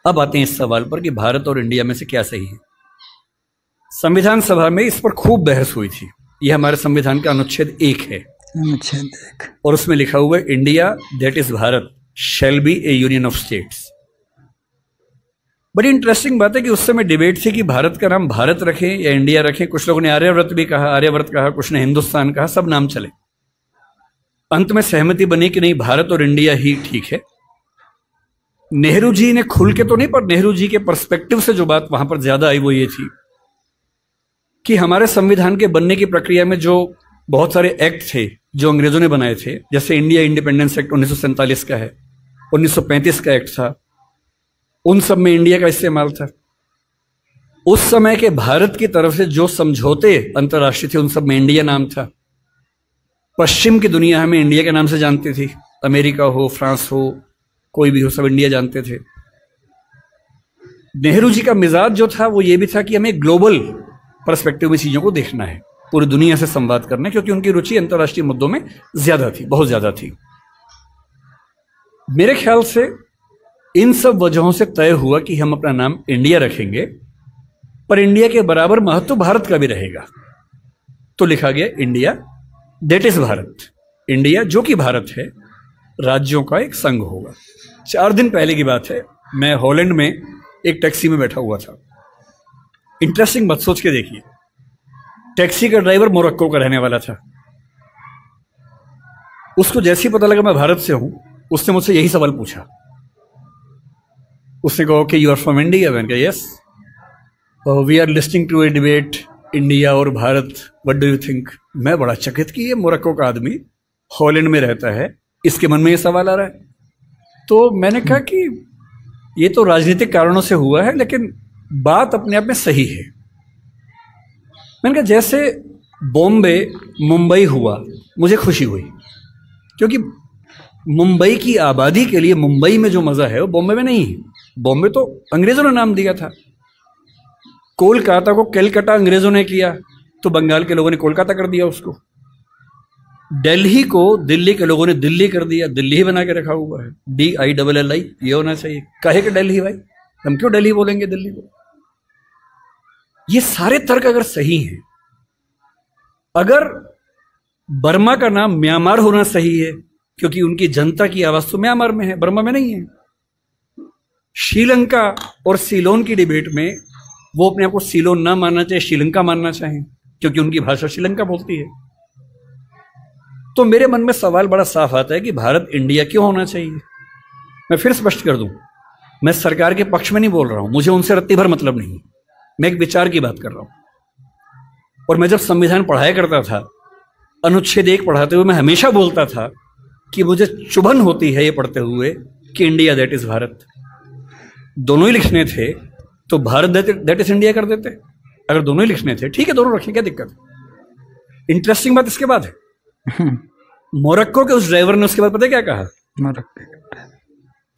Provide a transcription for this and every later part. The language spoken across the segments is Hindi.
अब आते हैं इस सवाल पर कि भारत और इंडिया में से क्या सही है। संविधान सभा में इस पर खूब बहस हुई थी। यह हमारे संविधान का अनुच्छेद 1 है, अनुच्छेद 1, और उसमें लिखा हुआ है India that is Bharat shall be A union of states. बड़ी इंटरेस्टिंग बात है कि उस समय डिबेट थी कि भारत का नाम भारत रखें या इंडिया रखें। कुछ लोगों ने आर्यव्रत भी कहा, आर्यव्रत कहा, कुछ ने हिंदुस्तान कहा, सब नाम चले। अंत में सहमति बनी कि नहीं, भारत और इंडिया ही ठीक है। नेहरू जी ने खुल के तो नहीं, पर नेहरू जी के पर्सपेक्टिव से जो बात वहां पर ज्यादा आई वो ये थी कि हमारे संविधान के बनने की प्रक्रिया में जो बहुत सारे एक्ट थे जो अंग्रेजों ने बनाए थे, जैसे इंडिया इंडिपेंडेंस एक्ट 1947 का है, 1935 का एक्ट था, उन सब में इंडिया का इस्तेमाल था। उस समय के भारत की तरफ से जो समझौते अंतर्राष्ट्रीय थे उन सब में इंडिया नाम था। पश्चिम की दुनिया हमें इंडिया के नाम से जानती थी, अमेरिका हो, फ्रांस हो, कोई भी हो, सब इंडिया जानते थे। नेहरू जी का मिजाज जो था वो ये भी था कि हमें ग्लोबल पर्सपेक्टिव में चीजों को देखना है, पूरी दुनिया से संवाद करना है, क्योंकि उनकी रुचि अंतर्राष्ट्रीय मुद्दों में ज्यादा थी, बहुत ज्यादा थी। मेरे ख्याल से इन सब वजहों से तय हुआ कि हम अपना नाम इंडिया रखेंगे, पर इंडिया के बराबर महत्व भारत का भी रहेगा। तो लिखा गया India that is Bharat. India जो कि भारत है, राज्यों का एक संघ होगा। 4 दिन पहले की बात है, मैं हॉलैंड में एक टैक्सी में बैठा हुआ था। इंटरेस्टिंग बात सोच के देखिए, टैक्सी का ड्राइवर मोरक्को का रहने वाला था। उसको जैसे ही पता लगा मैं भारत से हूं, उसने मुझसे यही सवाल पूछा। उसने कहा कि यू आर फ्रॉम इंडिया? मैंने कहा yes. We are listening to a debate India और Bharat, what do you think? मैं बड़ा चकित कि ये मोरक्को का आदमी हॉलैंड में रहता है, इसके मन में ये सवाल आ रहा है। तो मैंने कहा कि ये तो राजनीतिक कारणों से हुआ है, लेकिन बात अपने आप में सही है। मैंने कहा जैसे बॉम्बे मुंबई हुआ, मुझे खुशी हुई, क्योंकि मुंबई की आबादी के लिए मुंबई में जो मजा है वो बॉम्बे में नहीं है। बॉम्बे तो अंग्रेजों ने नाम दिया था। कोलकाता को कैलकाटा अंग्रेजों ने किया, तो बंगाल के लोगों ने कोलकाता कर दिया उसको। दिल्ली को दिल्ली के लोगों ने दिल्ली कर दिया, दिल्ली ही बना के रखा हुआ है, DILLI, ये होना चाहिए। कहे कि दिल्ली भाई, हम क्यों दिल्ली बोलेंगे दिल्ली को? ये सारे तर्क अगर सही हैं, अगर बर्मा का नाम म्यांमार होना सही है क्योंकि उनकी जनता की आवाज तो म्यांमार में है, बर्मा में नहीं है। श्रीलंका और सीलोन की डिबेट में वो अपने आप को सीलोन ना मानना चाहे, श्रीलंका मानना चाहें, क्योंकि उनकी भाषा श्रीलंका बोलती है। तो मेरे मन में सवाल बड़ा साफ आता है कि भारत इंडिया क्यों होना चाहिए। मैं फिर स्पष्ट कर दूं, मैं सरकार के पक्ष में नहीं बोल रहा हूं, मुझे उनसे रत्ती भर मतलब नहीं, मैं एक विचार की बात कर रहा हूं। और मैं जब संविधान पढ़ाया करता था, अनुच्छेद 1 पढ़ाते हुए मैं हमेशा बोलता था कि मुझे चुभन होती है ये पढ़ते हुए कि इंडिया दैट इज भारत। दोनों ही लिखने थे तो भारत दैट इज इंडिया कर देते। अगर दोनों ही लिखने थे, ठीक है, दोनों रखें, क्या दिक्कत है। इंटरेस्टिंग बात इसके बाद है, मोरक्को के उस ड्राइवर ने उसके बाद पता है क्या कहा?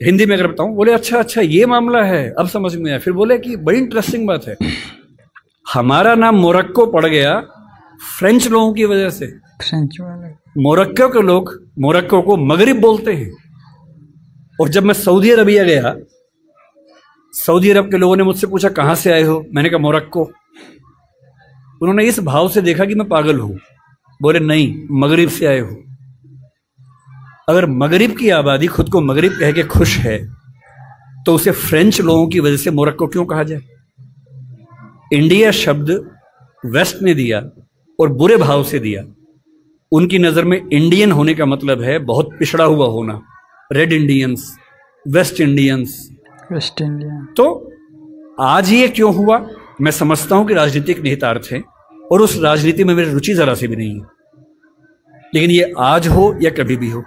हिंदी में अगर बताऊं, बोले अच्छा अच्छा ये मामला है, अब समझ में आया। फिर बोले कि बड़ी इंटरेस्टिंग बात है, हमारा नाम मोरक्को पड़ गया फ्रेंच लोगों की वजह से। फ्रेंच वाले मोरक्को के लोग मोरक्को को मगरिब बोलते हैं। और जब मैं सऊदी अरबिया गया, सऊदी अरब के लोगों ने मुझसे पूछा कहां से आए हो, मैंने कहा मोरक्को। उन्होंने इस भाव से देखा कि मैं पागल हूं। बोले नहीं, मगरिब से आए हो। अगर मगरिब की आबादी खुद को मगरिब कह के खुश है, तो उसे फ्रेंच लोगों की वजह से मोरक्को क्यों कहा जाए? इंडिया शब्द वेस्ट ने दिया और बुरे भाव से दिया। उनकी नजर में इंडियन होने का मतलब है बहुत पिछड़ा हुआ होना, red Indians, West Indians, West India. तो आज ये क्यों हुआ? मैं समझता हूं कि राजनीतिक निहितार्थ है, और उस राजनीति में मेरी रुचि जरा सी भी नहीं है। लेकिन ये आज हो या कभी भी हो,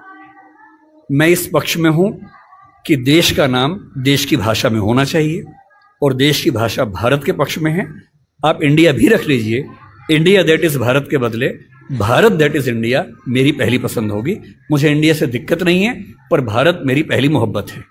मैं इस पक्ष में हूं कि देश का नाम देश की भाषा में होना चाहिए, और देश की भाषा भारत के पक्ष में है। आप इंडिया भी रख लीजिए, इंडिया दैट इज भारत के बदले भारत दैट इज इंडिया मेरी पहली पसंद होगी। मुझे इंडिया से दिक्कत नहीं है, पर भारत मेरी पहली मोहब्बत है।